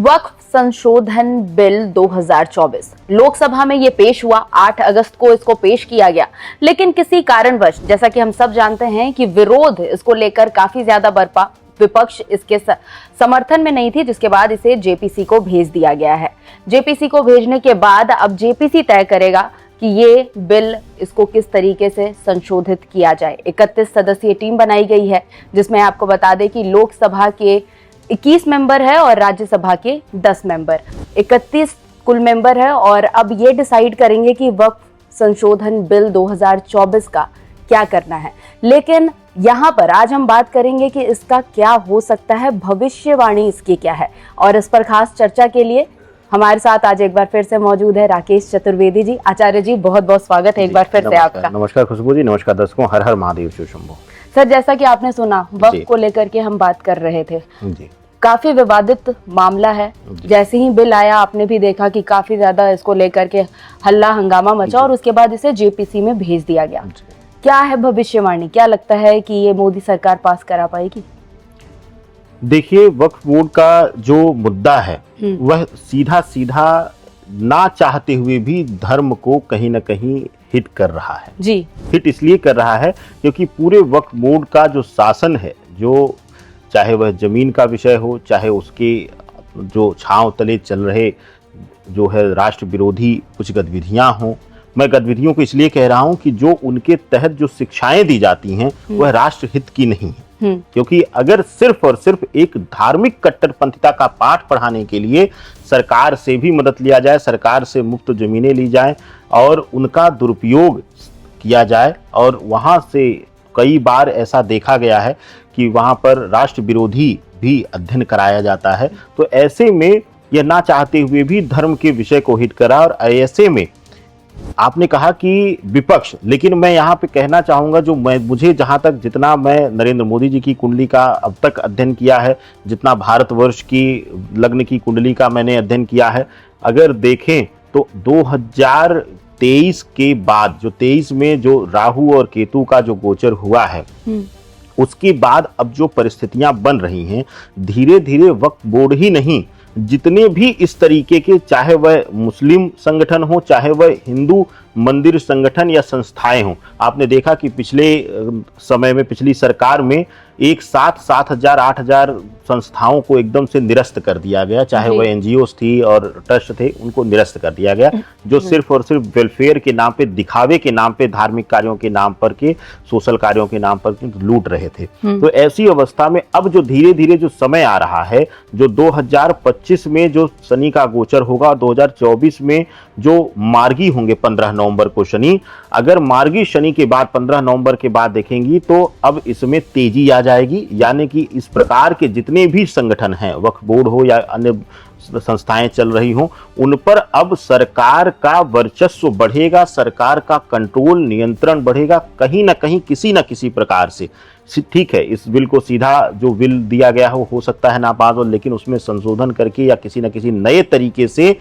वक्फ संशोधन बिल 2024 लोकसभा में ये पेश हुआ। 8 अगस्त को इसको पेश किया गया, लेकिन किसी कारणवश, जैसा कि हम सब जानते हैं कि विरोध इसको लेकर काफी ज्यादा बरपा, विपक्ष इसके समर्थन में नहीं थी, जिसके बाद इसे जेपीसी को भेज दिया गया है। जेपीसी को भेजने के बाद अब जेपीसी तय करेगा कि ये बिल इसको किस तरीके से संशोधित किया जाए। 31 सदस्यीय टीम बनाई गई है, जिसमें आपको बता दें कि लोकसभा के 21 मेंबर है और राज्यसभा के 10 मेंबर, 31 कुल मेंबर है। और अब ये डिसाइड करेंगे कि वक्फ संशोधन बिल 2024 का क्या करना है। लेकिन यहाँ पर आज हम बात करेंगे कि इसका क्या हो सकता है, भविष्यवाणी इसकी क्या है। और इस पर खास चर्चा के लिए हमारे साथ आज एक बार फिर से मौजूद है राकेश चतुर्वेदी जी। आचार्य जी, बहुत बहुत स्वागत है एक बार फिर से आपका। नमस्कार खुशबू जी, नमस्कार दर्शकों, हर हर महादेव शिव शंभो। सर, जैसा कि आपने सुना, वक्फ को लेकर के हम बात कर रहे थे जी। काफी विवादित मामला है। जैसे ही बिल आया, आपने भी देखा कि काफी ज्यादा इसको लेकर के हल्ला हंगामा मचा और उसके बाद इसे जेपीसी में भेज दिया गया। क्या है भविष्यवाणी, क्या लगता है कि ये मोदी सरकार पास करा पाएगी? देखिए, वक्फ बोर्ड का जो मुद्दा है वह सीधा सीधा ना चाहते हुए भी धर्म को कहीं ना कहीं हिट कर रहा है जी। हिट इसलिए कर रहा है क्योंकि पूरे वक्फ बोर्ड का जो शासन है, जो चाहे वह जमीन का विषय हो, चाहे उसके जो छांव तले चल रहे जो है राष्ट्र विरोधी कुछ गतिविधियां हों, मैं गतिविधियों को इसलिए कह रहा हूं कि जो उनके तहत जो शिक्षाएं दी जाती हैं वह राष्ट्र हित की नहीं है। क्योंकि अगर सिर्फ और सिर्फ एक धार्मिक कट्टरपंथिता का पाठ पढ़ाने के लिए सरकार से भी मदद लिया जाए, सरकार से मुफ्त जमीनें ली जाए और उनका दुरुपयोग किया जाए, और वहां से कई बार ऐसा देखा गया है कि वहां पर राष्ट्र विरोधी भी अध्ययन कराया जाता है, तो ऐसे में यह ना चाहते हुए भी धर्म के विषय को हिट करा। और ऐसे में आपने कहा कि विपक्ष, लेकिन मैं यहाँ पे कहना चाहूंगा, जो मुझे जहां तक, जितना मैं नरेंद्र मोदी जी की कुंडली का अब तक अध्ययन किया है, जितना भारतवर्ष की लग्न की कुंडली का मैंने अध्ययन किया है, अगर देखें तो 2023 के बाद, जो 23 में जो राहु और केतु का जो गोचर हुआ है, उसके बाद अब जो परिस्थितियां बन रही हैं, धीरे धीरे वक्फ बोर्ड ही नहीं, जितने भी इस तरीके के, चाहे वह मुस्लिम संगठन हो, चाहे वह हिंदू मंदिर संगठन या संस्थाएं हों, आपने देखा कि पिछले समय में, पिछली सरकार में एक साथ 7,000 8,000 संस्थाओं को एकदम से निरस्त कर दिया गया, चाहे वह एनजीओ थी और ट्रस्ट थे, उनको निरस्त कर दिया गया, जो सिर्फ और सिर्फ वेलफेयर के नाम पे, दिखावे के नाम पे, धार्मिक कार्यों के नाम पर के, सोशल कार्यों के नाम पर लूट रहे थे। तो ऐसी अवस्था में अब जो धीरे धीरे जो समय आ रहा है, जो 2025 में जो शनि का गोचर होगा, 2024 में जो मार्गी होंगे 15 नवंबर को शनि, अगर मार्गी शनि के बाद 15 नवंबर के बाद देखेंगी तो अब इसमें तेजी आ जाएगी। यानी कि इस प्रकार के जितने भी संगठन हैं, वक्फ बोर्ड हो या अन्य संस्थाएं चल रही हों, उन पर अब सरकार का वर्चस्व बढ़ेगा, सरकार का कंट्रोल, नियंत्रण बढ़ेगा कहीं ना कहीं, किसी न किसी प्रकार से। ठीक है, इस बिल को सीधा जो बिल दिया गया हो सकता है नापास हो, लेकिन उसमें संशोधन करके या किसी न किसी नए तरीके से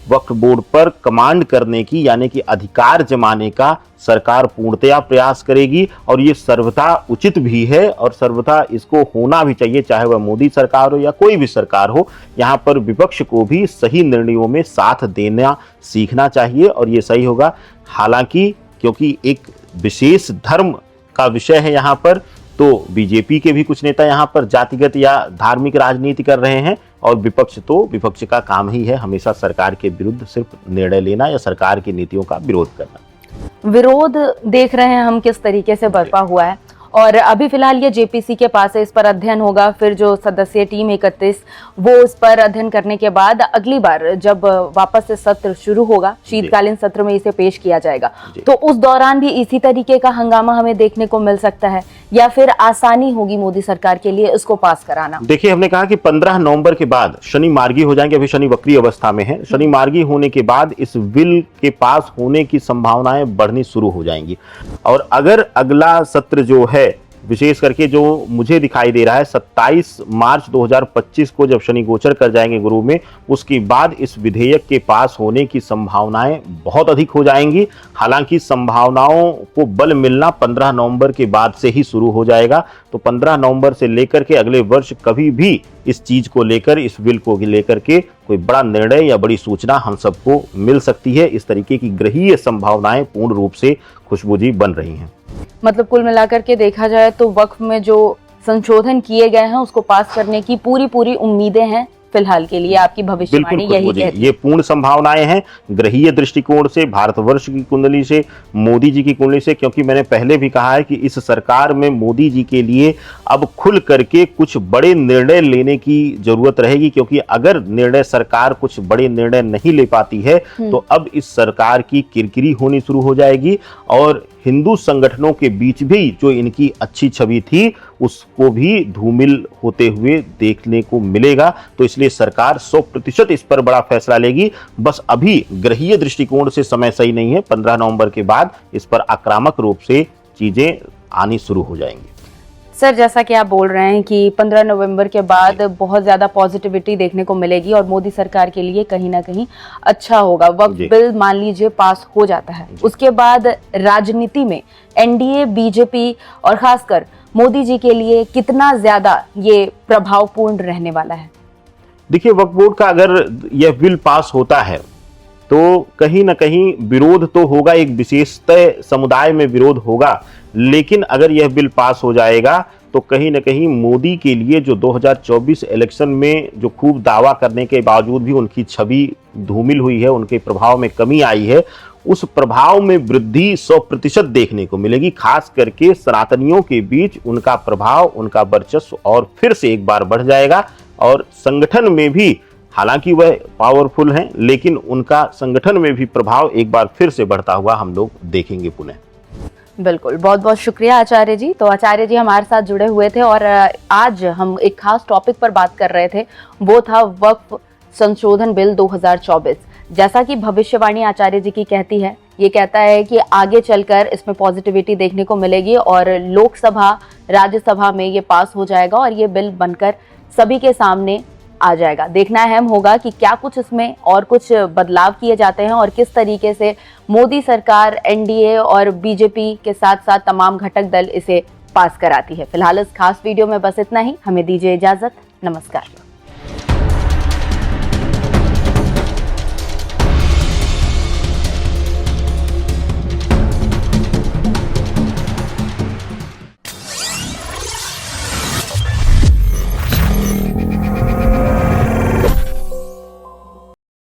वक्फ बोर्ड पर कमांड करने की, यानी कि अधिकार जमाने का सरकार पूर्णतया प्रयास करेगी। और ये सर्वथा उचित भी है और सर्वथा इसको होना भी चाहिए, चाहे वह मोदी सरकार हो या कोई भी सरकार हो। यहाँ पर विपक्ष को भी सही निर्णयों में साथ देना सीखना चाहिए और ये सही होगा। हालांकि क्योंकि एक विशेष धर्म का विषय है यहाँ पर, तो बीजेपी के भी कुछ नेता यहाँ पर जातिगत या धार्मिक राजनीति कर रहे हैं, और विपक्ष का काम ही है हमेशा सरकार के विरुद्ध सिर्फ निर्णय लेना या सरकार की नीतियों का विरोध करना। विरोध देख रहे हैं हम किस तरीके से बरपा हुआ है, और अभी फिलहाल ये जेपीसी के पास है, इस पर अध्ययन होगा। फिर जो सदस्यीय टीम 31 वो इस पर अध्ययन करने के बाद अगली बार जब वापस से सत्र शुरू होगा, शीतकालीन सत्र में इसे पेश किया जाएगा, तो उस दौरान भी इसी तरीके का हंगामा हमें देखने को मिल सकता है, या फिर आसानी होगी मोदी सरकार के लिए इसको पास कराना? देखिए, हमने कहा कि 15 नवंबर के बाद शनि मार्गी हो जाएंगे। अभी शनि वक्री अवस्था में है। शनि मार्गी होने के बाद इस बिल के पास होने की संभावनाएं बढ़नी शुरू हो जाएंगी। और अगर अगला सत्र जो है विशेष करके जो मुझे दिखाई दे रहा है 27 मार्च 2025 को जब शनि गोचर कर जाएंगे गुरु में, उसके बाद इस विधेयक के पास होने की संभावनाएं बहुत अधिक हो जाएंगी। हालांकि संभावनाओं को बल मिलना 15 नवंबर के बाद से ही शुरू हो जाएगा। तो 15 नवंबर से लेकर के अगले वर्ष कभी भी इस चीज को लेकर, इस बिल को लेकर के कोई बड़ा निर्णय या बड़ी सूचना हम सबको मिल सकती है। इस तरीके की ग्रहीय संभावनाएं पूर्ण रूप से खुशबू जी बन रही हैं। मतलब कुल मिलाकर के देखा जाए तो वक्फ में जो संशोधन किए गए हैं उसको पास करने की पूरी उम्मीदें हैं फिलहाल के लिए। आपकी भविष्यवाणी यही कहती है। ये पूर्ण संभावनाएं हैं ग्रहीय दृष्टिकोण से, भारतवर्ष की कुंडली से, मोदी जी की कुंडली से, क्योंकि मैंने पहले भी कहा है कि इस सरकार में मोदी जी के लिए अब खुल करके कुछ बड़े निर्णय लेने की जरूरत रहेगी। क्योंकि अगर सरकार कुछ बड़े निर्णय नहीं ले पाती है तो अब इस सरकार की किरकिरी होनी शुरू हो जाएगी और हिंदू संगठनों के बीच भी जो इनकी अच्छी छवि थी उसको भी धूमिल होते हुए देखने को मिलेगा। तो इसलिए सरकार 100% इस पर बड़ा फैसला लेगी। बस अभी ग्रहीय दृष्टिकोण से समय सही नहीं है। 15 नवंबर के बाद इस पर आक्रामक रूप से चीजें आनी शुरू हो जाएंगी। सर, जैसा कि आप बोल रहे हैं कि 15 नवंबर के बाद बहुत ज्यादा पॉजिटिविटी देखने को मिलेगी और मोदी सरकार के लिए कहीं ना कहीं अच्छा होगा। वक्फ बिल मान लीजिए पास हो जाता है, उसके बाद राजनीति में एनडीए, बीजेपी और खासकर मोदी जी के लिए कितना ज्यादा ये प्रभावपूर्ण रहने वाला है? देखिए, वक्फ बोर्ड का अगर यह बिल पास होता है तो कहीं ना कहीं विरोध तो होगा, एक विशेषतः समुदाय में विरोध होगा। लेकिन अगर यह बिल पास हो जाएगा तो कहीं ना कहीं मोदी के लिए जो 2024 इलेक्शन में जो खूब दावा करने के बावजूद भी उनकी छवि धूमिल हुई है, उनके प्रभाव में कमी आई है, उस प्रभाव में वृद्धि 100% देखने को मिलेगी। खास करके सनातनियों के बीच उनका प्रभाव, उनका वर्चस्व और फिर से एक बार बढ़ जाएगा। और संगठन में भी, हालांकि वह पावरफुल हैं, लेकिन उनका संगठन में भी प्रभाव एक बार फिर से बढ़ता हुआ हम लोग देखेंगे पुनः। बिल्कुल, बहुत बहुत शुक्रिया आचार्य जी। तो आचार्य जी हमारे साथ जुड़े हुए थे और आज हम एक खास टॉपिक पर बात कर रहे थे, वो था वक्फ संशोधन बिल 2024। जैसा कि भविष्यवाणी आचार्य जी की कहती है, ये कहता है कि आगे चलकर इसमें पॉजिटिविटी देखने को मिलेगी और लोकसभा, राज्यसभा में ये पास हो जाएगा और ये बिल बनकर सभी के सामने आ जाएगा। देखना अहम होगा कि क्या कुछ इसमें और कुछ बदलाव किए जाते हैं और किस तरीके से मोदी सरकार, एनडीए और बीजेपी के साथ साथ तमाम घटक दल इसे पास कराती है। फिलहाल इस खास वीडियो में बस इतना ही। हमें दीजिए इजाजत। नमस्कार।